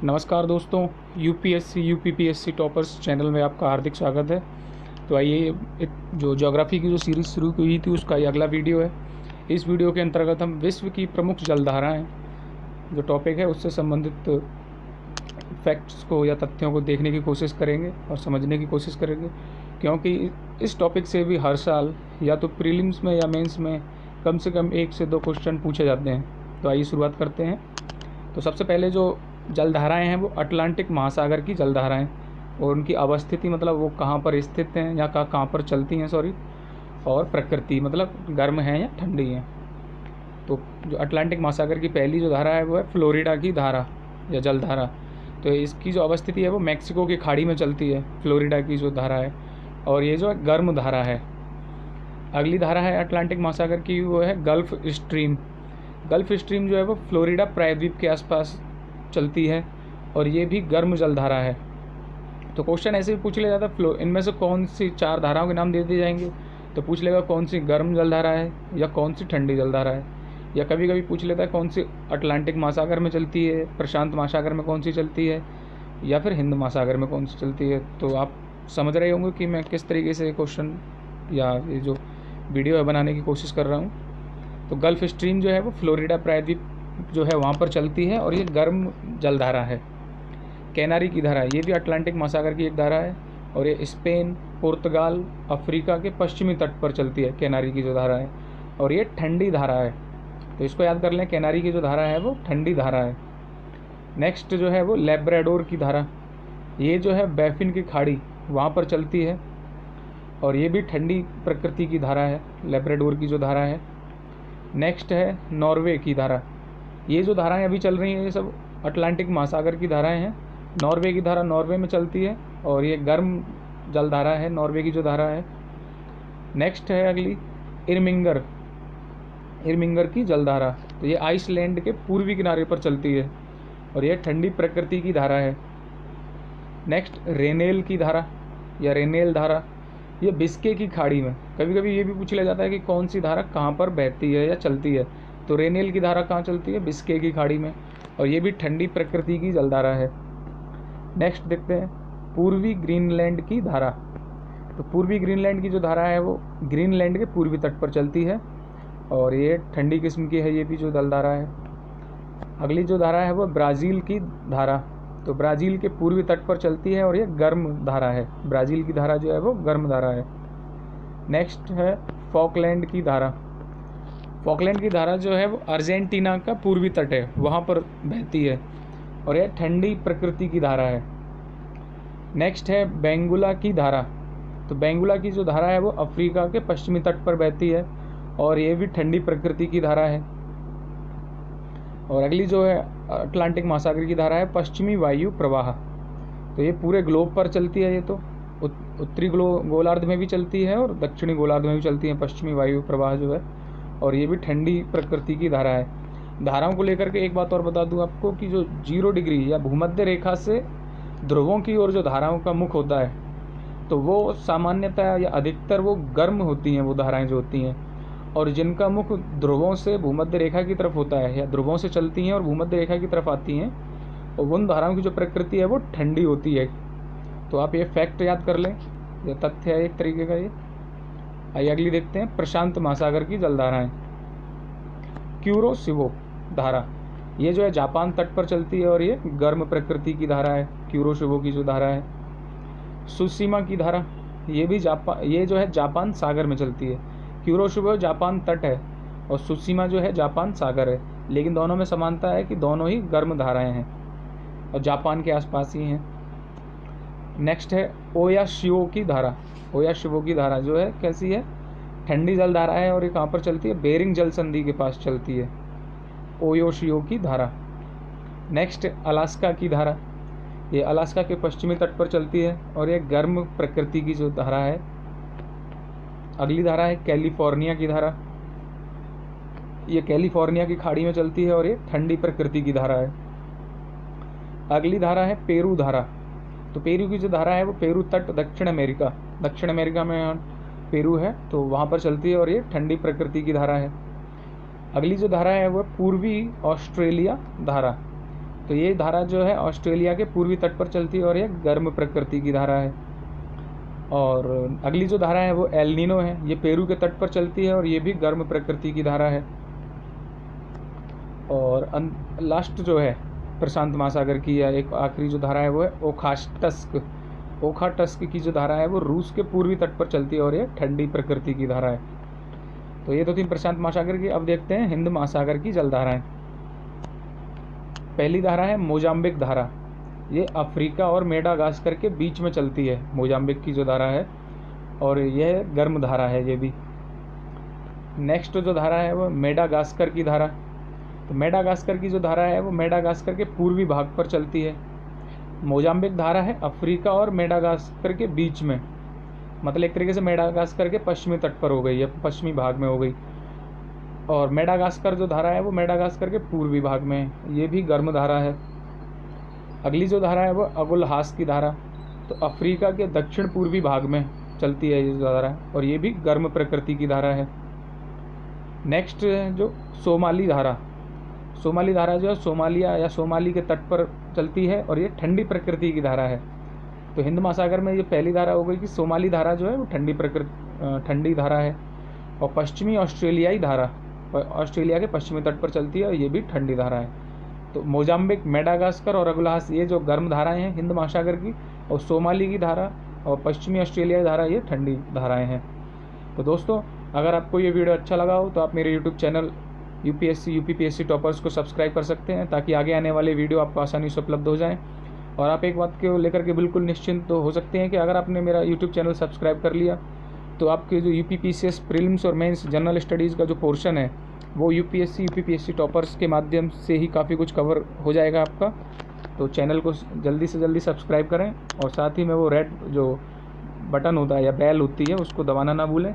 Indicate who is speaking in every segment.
Speaker 1: नमस्कार दोस्तों, UPSC UPPSC toppers channel में आपका हार्दिक स्वागत है। तो आइए, जो ज्योग्राफी की जो सीरीज़ शुरू हुई थी उसका ये अगला वीडियो है। इस वीडियो के अंतर्गत हम विश्व की प्रमुख जलधाराएं जो टॉपिक है उससे संबंधित फैक्ट्स को या तथ्यों को देखने की कोशिश करेंगे और समझने की कोशिश करेंगे, क्योंकि इस टॉपिक से भी हर साल या तो प्रीलिम्स में या मेंस में कम से कम 1 से 2 क्वेश्चन पूछे जाते हैं। तो आइए शुरुआत करते हैं। तो सबसे पहले जो जलधाराएं हैं वो अटलांटिक महासागर की जलधाराएं और उनकी अवस्थिति, मतलब वो कहाँ पर स्थित हैं या कहाँ पर चलती हैं, और प्रकृति मतलब गर्म हैं या ठंडी हैं। तो जो अटलांटिक महासागर की पहली जो धारा है वो है फ्लोरिडा की धारा या जलधारा। तो इसकी जो अवस्थिति है वो मैक्सिको की खाड़ी में चलती है, फ्लोरिडा की जो धारा है, और ये जो है गर्म धारा है। अगली धारा है अटलांटिक महासागर की, वो है गल्फ स्ट्रीम। गल्फ स्ट्रीम जो है वो फ्लोरिडा प्रायद्वीप के आसपास चलती है और ये भी गर्म जलधारा है। तो क्वेश्चन ऐसे भी पूछ लिया जाता है, इनमें से कौन सी 4 धाराओं के नाम दे दिए जाएंगे, तो पूछ लेगा कौन सी गर्म जलधारा है या कौन सी ठंडी जलधारा है, या कभी कभी पूछ लेता है कौन सी अटलांटिक महासागर में चलती है, प्रशांत महासागर में कौन सी चलती है, या फिर हिंद महासागर में कौन सी चलती है। तो आप समझ रहे होंगे कि मैं किस तरीके से क्वेश्चन या ये जो वीडियो है बनाने की कोशिश कर रहा हूँ। तो गल्फ स्ट्रीम जो है वो फ्लोरिडा प्रायद्वीप जो है वहाँ पर चलती है और ये गर्म जलधारा है। कैनारी की धारा, ये भी अटलांटिक महासागर की एक धारा है और ये स्पेन, पुर्तगाल, अफ्रीका के पश्चिमी तट पर चलती है। कैनारी की जो धारा है और ये ठंडी धारा है, तो इसको याद कर लें, कैनारी की जो धारा है वो ठंडी धारा है। नेक्स्ट जो है वो लेब्राडोर की धारा, ये जो है बैफिन की खाड़ी वहाँ पर चलती है और ये भी ठंडी प्रकृति की धारा है, लेब्राडोर की जो धारा है। नेक्स्ट है नॉर्वे की धारा, ये जो धाराएं अभी चल रही हैं ये सब अटलांटिक महासागर की धाराएं हैं। नॉर्वे की धारा नॉर्वे में चलती है और ये गर्म जलधारा है, नॉर्वे की जो धारा है। नेक्स्ट है अगली इरमिंगर की जलधारा, तो ये आइसलैंड के पूर्वी किनारे पर चलती है और ये ठंडी प्रकृति की धारा है। नेक्स्ट रेनेल की धारा या रेनेल धारा, ये बिस्के की खाड़ी में, कभी कभी ये भी पूछ लिया जाता है कि कौन सी धारा कहाँ पर बहती है या चलती है। तो रेनेल की धारा कहाँ चलती है, बिस्के की खाड़ी में, और ये भी ठंडी प्रकृति की जलधारा है। नेक्स्ट देखते हैं पूर्वी ग्रीनलैंड की धारा। तो पूर्वी ग्रीनलैंड की जो धारा है वो ग्रीनलैंड के पूर्वी तट पर चलती है और ये ठंडी किस्म की है, ये भी जो जलधारा है। अगली जो धारा है वो ब्राज़ील की धारा, तो ब्राज़ील के पूर्वी तट पर चलती है और ये गर्म धारा है। ब्राज़ील की धारा जो है वो गर्म धारा है। नेक्स्ट है फॉकलैंड की धारा। फॉकलैंड की धारा जो है वो अर्जेंटीना का पूर्वी तट है, वहाँ पर बहती है और यह ठंडी प्रकृति की धारा है। नेक्स्ट है बेंगुला की धारा। तो बेंगुला की जो धारा है वो अफ्रीका के पश्चिमी तट पर बहती है और ये भी ठंडी प्रकृति की धारा है। और अगली जो है अटलांटिक महासागर की धारा है पश्चिमी वायु प्रवाह। तो ये पूरे ग्लोब पर चलती है, ये तो उत्तरी गोलार्ध में भी चलती है और दक्षिणी गोलार्ध में भी चलती है पश्चिमी वायु प्रवाह जो है, और ये भी ठंडी प्रकृति की धारा है। धाराओं को लेकर के एक बात और बता दूं आपको कि जो 0 डिग्री या भूमध्य रेखा से ध्रुवों की ओर जो धाराओं का मुख होता है तो वो सामान्यतः या अधिकतर वो गर्म होती हैं, वो धाराएं जो होती हैं, और जिनका मुख ध्रुवों से भूमध्य रेखा की तरफ होता है या ध्रुवों से चलती हैं और भूमध्य रेखा की तरफ आती हैं, और उन धाराओं की जो प्रकृति है वो ठंडी होती है। तो आप ये फैक्ट याद कर लें, यह तथ्य है एक तरीके का ये। आइए अगली देखते हैं प्रशांत महासागर की जलधाराएं। क्यूरोशिबो धारा, ये जो है जापान तट पर चलती है और ये गर्म प्रकृति की धारा है, क्यूरोशिबो की जो धारा है। सुशीमा की धारा, ये जो है जापान सागर में चलती है। क्यूरोशिबो जापान तट है और सुशीमा जो है जापान सागर है, लेकिन दोनों में समानता है कि दोनों ही गर्म धाराएं हैं और जापान के आसपास ही हैं। नेक्स्ट है ओयाशिओ की धारा। ओयाशिओ की धारा जो है कैसी है, ठंडी जल धारा है और ये कहाँ पर चलती है, बेरिंग जल संधि के पास चलती है, ओयोशिओ की धारा। नेक्स्ट अलास्का की धारा, ये अलास्का के पश्चिमी तट पर चलती है और ये गर्म प्रकृति की जो धारा है। अगली धारा है कैलिफोर्निया की धारा, ये कैलिफोर्निया की खाड़ी में चलती है और ये ठंडी प्रकृति की धारा है। अगली धारा है पेरू धारा। तो पेरू की जो धारा है वो पेरू तट दक्षिण अमेरिका में पेरू है, तो वहाँ पर चलती है और ये ठंडी प्रकृति की धारा है। अगली जो धारा है वो पूर्वी ऑस्ट्रेलिया धारा, तो ये धारा जो है ऑस्ट्रेलिया के पूर्वी तट पर चलती है और यह गर्म प्रकृति की धारा है। और अगली जो धारा है वो एल नीनो है, ये पेरू के तट पर चलती है और ये भी गर्म प्रकृति की धारा है। और लास्ट जो है प्रशांत महासागर की या एक आखिरी जो धारा है वो है ओखाटस्क की जो धारा है वो रूस के पूर्वी तट पर चलती है और ये ठंडी प्रकृति की धारा है। तो ये तो थी प्रशांत महासागर की। अब देखते हैं हिंद महासागर की जलधाराएं। पहली धारा है मोजाम्बिक धारा, ये अफ्रीका और मेडागास्कर के बीच में चलती है, मोजाम्बिक की जो धारा है, और यह गर्म धारा है ये भी। नेक्स्ट जो धारा है वो मेडागास्कर की धारा। तो मेडागास्कर की जो धारा है वो मेडागास्कर के पूर्वी भाग पर चलती है। मोजाम्बिक धारा है अफ्रीका और मेडागास्कर के बीच में, मतलब एक तरीके से मेडागास्कर के पश्चिमी तट पर हो गई या पश्चिमी भाग में हो गई। और मेडागास्कर जो धारा है वो मेडागास्कर के पूर्वी भाग में है, ये भी गर्म धारा है। अगली जो धारा है वो अगुलहास की धारा, तो अफ्रीका के दक्षिण पूर्वी भाग में चलती है ये धारा और ये भी गर्म प्रकृति की धारा है। नेक्स्ट जो सोमाली धारा, सोमाली धारा जो है सोमालिया या सोमाली के तट पर चलती है और ये ठंडी प्रकृति की धारा है। तो हिंद महासागर में ये पहली धारा हो गई कि सोमाली धारा जो है वो ठंडी धारा है। और पश्चिमी ऑस्ट्रेलियाई धारा ऑस्ट्रेलिया के पश्चिमी तट पर चलती है और ये भी ठंडी धारा है। तो मोजाम्बिक, मेडागास्कर और अगुलहास ये जो गर्म धाराएं हैं हिंद महासागर की, और सोमाली की धारा और पश्चिमी ऑस्ट्रेलियाई धारा ये ठंडी धाराएं हैं। तो दोस्तों, अगर आपको ये वीडियो अच्छा लगा हो तो आप मेरे YouTube channel UPSC UPPSC toppers को सब्सक्राइब कर सकते हैं, ताकि आगे आने वाले वीडियो आपको आसानी से उपलब्ध हो जाएं। और आप एक बात को लेकर के बिल्कुल निश्चिंत तो हो सकते हैं कि अगर आपने मेरा यूट्यूब चैनल सब्सक्राइब कर लिया तो आपके जो यूपीपीसीएस प्रीलिम्स और मेंस जनरल स्टडीज़ का जो पोर्शन है वो यूपीएससी यूपीपीएससी टॉपर्स के माध्यम से ही काफ़ी कुछ कवर हो जाएगा आपका। तो चैनल को जल्दी से जल्दी सब्सक्राइब करें और साथ ही में वो रेड जो बटन होता है या बेल होती है उसको दबाना ना भूलें।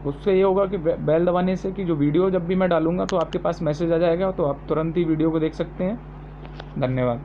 Speaker 1: उससे ये होगा कि बेल दबाने से कि जो वीडियो जब भी मैं डालूंगा तो आपके पास मैसेज आ जाएगा, तो आप तुरंत ही वीडियो को देख सकते हैं। धन्यवाद।